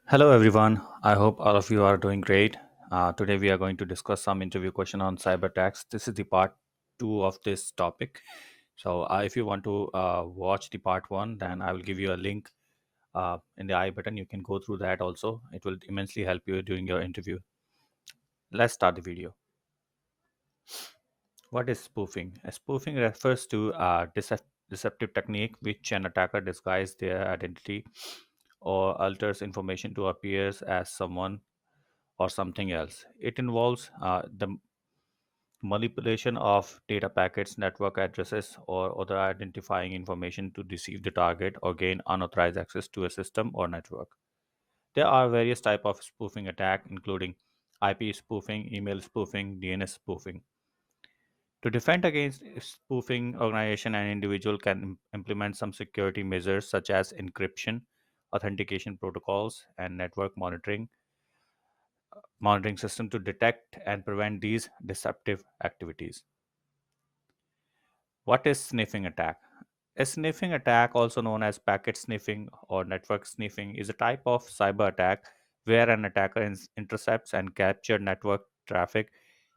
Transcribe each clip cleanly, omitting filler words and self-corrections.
Hello, everyone. I hope all of you are doing great. Today, we are going to discuss some interview question on cyber attacks. This is the part two of this topic. So, if you want to watch the part one, then I will give you a link in the I button. You can go through that also. It will immensely help you during your interview. Let's start the video. What is spoofing? Spoofing refers to a deceptive technique which an attacker disguises their identity or alters information to appear as someone or something else. It involves the manipulation of data packets, network addresses, or other identifying information to deceive the target or gain unauthorized access to a system or network. There are various types of spoofing attack, including IP spoofing, email spoofing, DNS spoofing. To defend against spoofing, organization and individual can implement some security measures such as encryption, authentication protocols, and network monitoring system to detect and prevent these deceptive activities. What is sniffing attack? A sniffing attack, also known as packet sniffing or network sniffing, is a type of cyber attack where an attacker intercepts and captures network traffic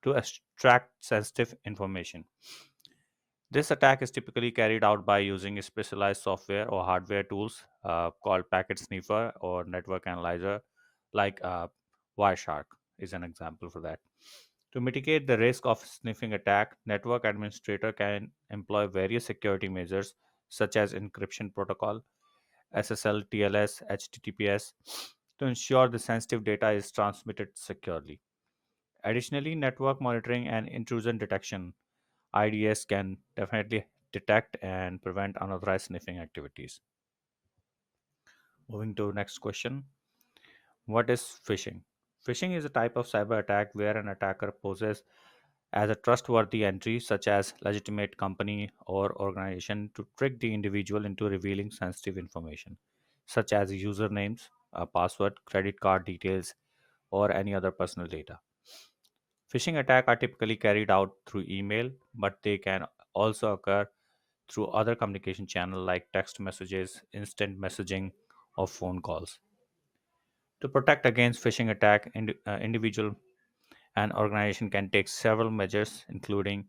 to extract sensitive information. This attack is typically carried out by using specialized software or hardware tools called packet sniffer or network analyzer, like Wireshark is an example for that. To mitigate the risk of sniffing attack, network administrator can employ various security measures such as encryption protocol, SSL, TLS, HTTPS to ensure the sensitive data is transmitted securely. Additionally, network monitoring and intrusion detection IDS can definitely detect and prevent unauthorized sniffing activities. Moving to next question. What is phishing? Phishing is a type of cyber attack where an attacker poses as a trustworthy entry such as legitimate company or organization to trick the individual into revealing sensitive information such as usernames, a password, credit card details, or any other personal data. Phishing attacks are typically carried out through email, but they can also occur through other communication channels like text messages, instant messaging, or phone calls. To protect against phishing attack, individual and organization can take several measures, including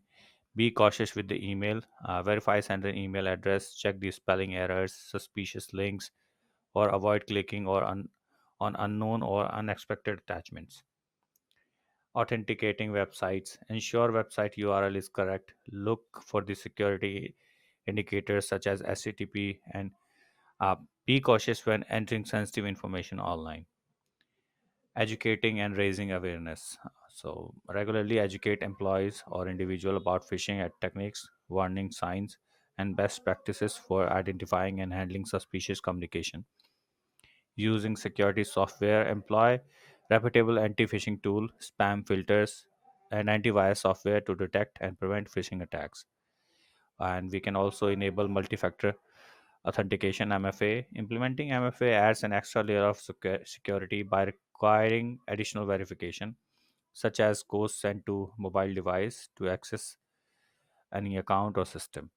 be cautious with the email, verify sender email address, check the spelling errors, suspicious links, or avoid clicking on unknown or unexpected attachments. Authenticating websites, ensure website URL is correct. Look for the security indicators such as HTTP and be cautious when entering sensitive information online. Educating and raising awareness. So, regularly educate employees or individual about phishing at techniques, warning signs, and best practices for identifying and handling suspicious communication. Using security software, employ reputable anti-phishing tool, spam filters, and antivirus software to detect and prevent phishing attacks. And we can also enable multi-factor authentication MFA. Implementing MFA adds an extra layer of security by requiring additional verification, such as codes sent to mobile device to access any account or system.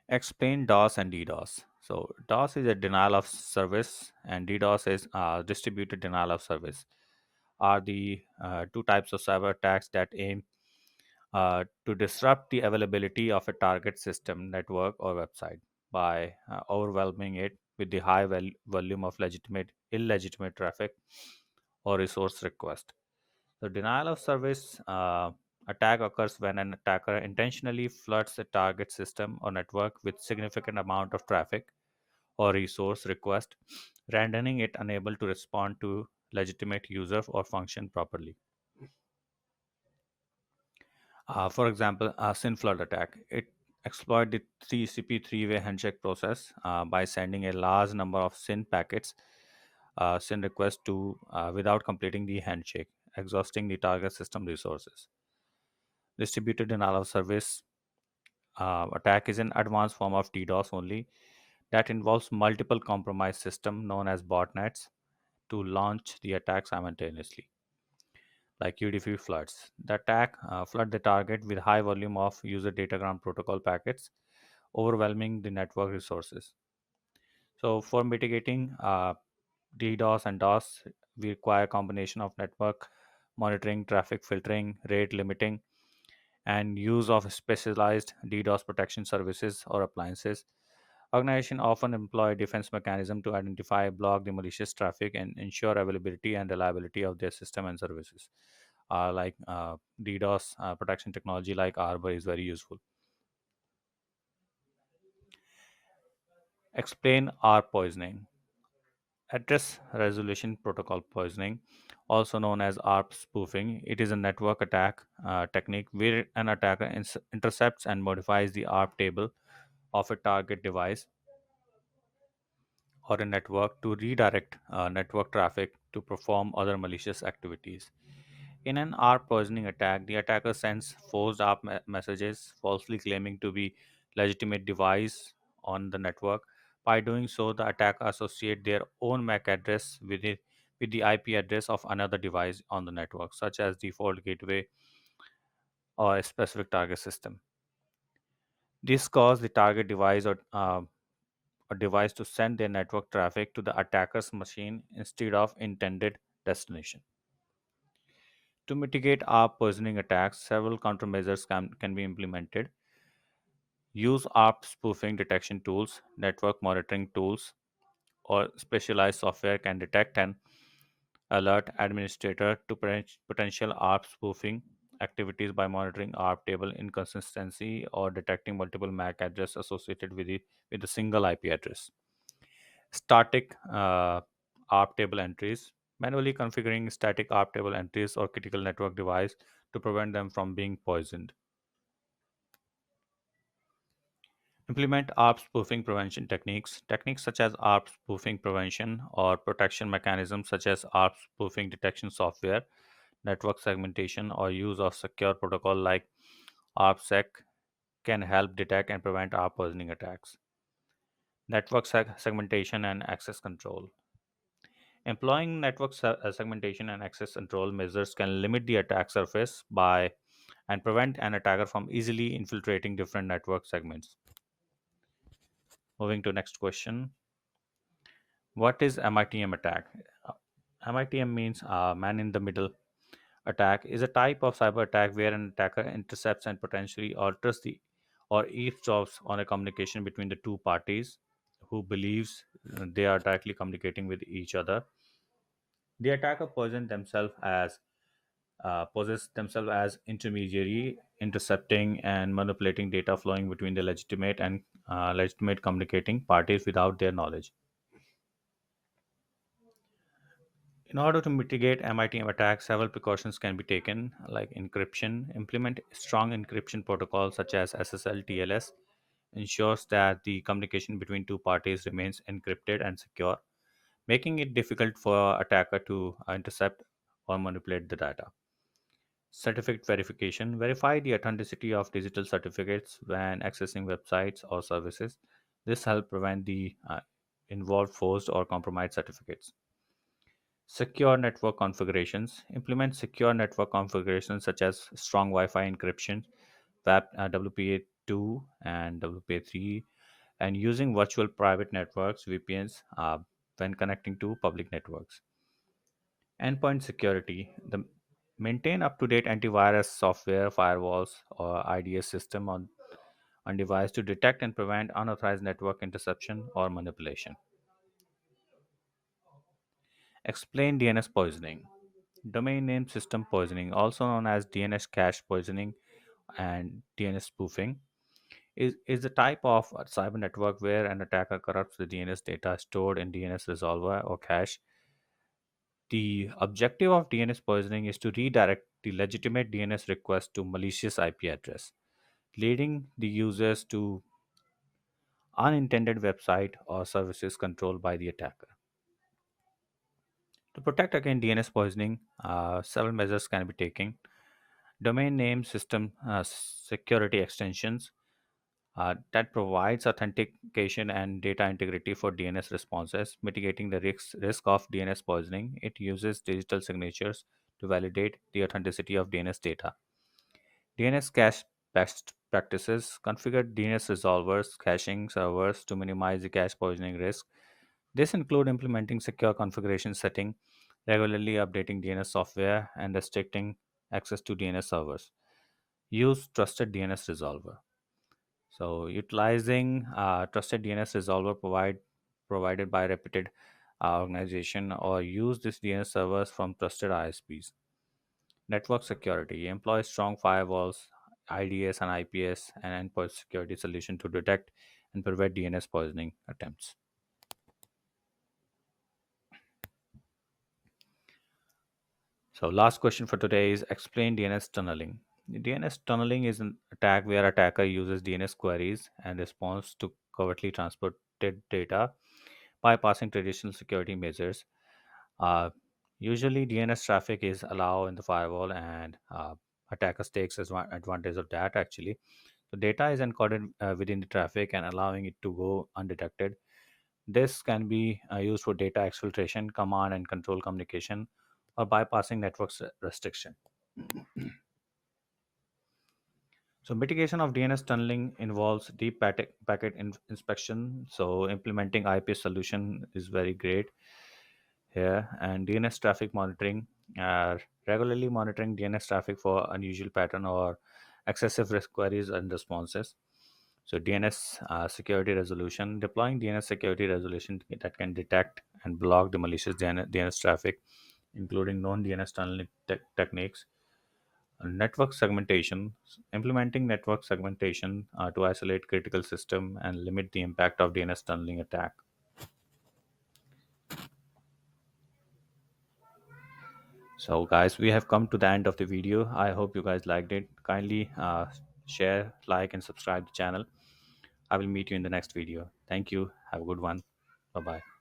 Explain DOS and DDoS. So DOS is a denial of service, and DDoS is distributed denial of service. Are the two types of cyber attacks that aim to disrupt the availability of a target system, network, or website by overwhelming it with the high volume of illegitimate traffic or resource request. The denial of service attack occurs when an attacker intentionally floods a target system or network with significant amount of traffic or resource request, rendering it unable to respond to legitimate user or function properly. For example, a SYN flood attack. It exploit the TCP three-way handshake process by sending a large number of SYN packets, SYN requests to without completing the handshake, exhausting the target system resources. Distributed denial of service attack is an advanced form of DDoS only that involves multiple compromised systems known as botnets to launch the attack simultaneously. like UDP floods. The attack flood the target with high volume of user datagram protocol packets, overwhelming the network resources. So for mitigating DDoS and DOS, we require a combination of network monitoring, traffic filtering, rate limiting, and use of specialized DDoS protection services or appliances. Organizations often employ defense mechanism to identify, block the malicious traffic, and ensure availability and reliability of their system and services. Like DDoS protection technology like Arbor is very useful. Explain R poisoning. Address resolution protocol poisoning, also known as ARP spoofing. It is a network attack technique where an attacker intercepts and modifies the ARP table of a target device or a network to redirect network traffic to perform other malicious activities. In an ARP poisoning attack, the attacker sends forced ARP messages, falsely claiming to be legitimate device on the network. By doing so, the attacker associate their own MAC address with the IP address of another device on the network, such as default gateway or a specific target system. This causes the target device or a device to send their network traffic to the attacker's machine instead of intended destination. To mitigate ARP poisoning attacks, several countermeasures can be implemented. Use ARP spoofing detection tools, network monitoring tools, or specialized software can detect and alert administrator to potential ARP spoofing activities by monitoring ARP table inconsistency or detecting multiple MAC address associated with a single IP address. Static ARP table entries. Manually configuring static ARP table entries or critical network device to prevent them from being poisoned. Implement ARP spoofing prevention techniques. Techniques such as ARP spoofing prevention or protection mechanisms such as ARP spoofing detection software, network segmentation, or use of secure protocol like ARPSec can help detect and prevent ARP poisoning attacks. Network segmentation and access control. Employing network segmentation and access control measures can limit the attack surface by and prevent an attacker from easily infiltrating different network segments. Moving to next question. What is MITM attack? MITM means man in the middle attack is a type of cyber attack where an attacker intercepts and potentially alters the or eavesdrops on a communication between the two parties who believes they are directly communicating with each other. The attacker poses themselves as intermediary, intercepting and manipulating data flowing between the legitimate and legitimate communicating parties without their knowledge. In order to mitigate MITM attacks, several precautions can be taken, like encryption. Implement strong encryption protocols such as SSL TLS, ensures that the communication between two parties remains encrypted and secure, making it difficult for attacker to intercept or manipulate the data. Certificate verification. Verify the authenticity of digital certificates when accessing websites or services. This helps prevent the involved forced or compromised certificates. Secure network configurations. Implement secure network configurations such as strong Wi-Fi encryption, WPA2 and WPA3, and using virtual private networks (VPNs) when connecting to public networks. Endpoint security. Maintain up-to-date antivirus software, firewalls, or IDS system on device to detect and prevent unauthorized network interception or manipulation. Explain DNS poisoning. Domain name system poisoning, also known as DNS cache poisoning and DNS spoofing, is a type of cyber network where an attacker corrupts the DNS data stored in DNS resolver or cache. The objective of DNS poisoning is to redirect the legitimate DNS request to malicious IP address, leading the users to unintended website or services controlled by the attacker. To protect against DNS poisoning, several measures can be taken. Domain name system security extensions that provides authentication and data integrity for DNS responses, mitigating the risk of DNS poisoning. It uses digital signatures to validate the authenticity of DNS data. DNS cache best practices configure DNS resolvers, caching servers to minimize the cache poisoning risk. This include implementing secure configuration setting, regularly updating DNS software, and restricting access to DNS servers. Use trusted DNS resolver. So, utilizing trusted DNS resolver provided by reputed organization, or use this DNS servers from trusted ISPs. Network security employs strong firewalls, IDS and IPS, and endpoint security solution to detect and prevent DNS poisoning attempts. So, last question for today is explain DNS tunneling. DNS tunneling is an attack where attacker uses DNS queries and response to covertly transported data, bypassing traditional security measures. Uh, Usually, DNS traffic is allowed in the firewall, and attackers takes advantage of that. Actually, the data is encoded within the traffic and allowing it to go undetected. This can be used for data exfiltration, command and control communication, or bypassing network restriction. So, mitigation of DNS tunneling involves deep packet inspection. So, implementing IP solution is very great here, and DNS traffic monitoring. Regularly monitoring DNS traffic for unusual pattern or excessive risk queries and responses. So, DNS security resolution, deploying DNS security resolution that can detect and block the malicious DNS traffic, including known DNS tunneling techniques. Network segmentation, implementing network segmentation to isolate critical system and limit the impact of DNS tunneling attack. So, guys, we have come to the end of the video. I hope you guys liked it. Kindly share, like, and subscribe the channel. I will meet you in the next video. Thank you. Have a good one. Bye bye.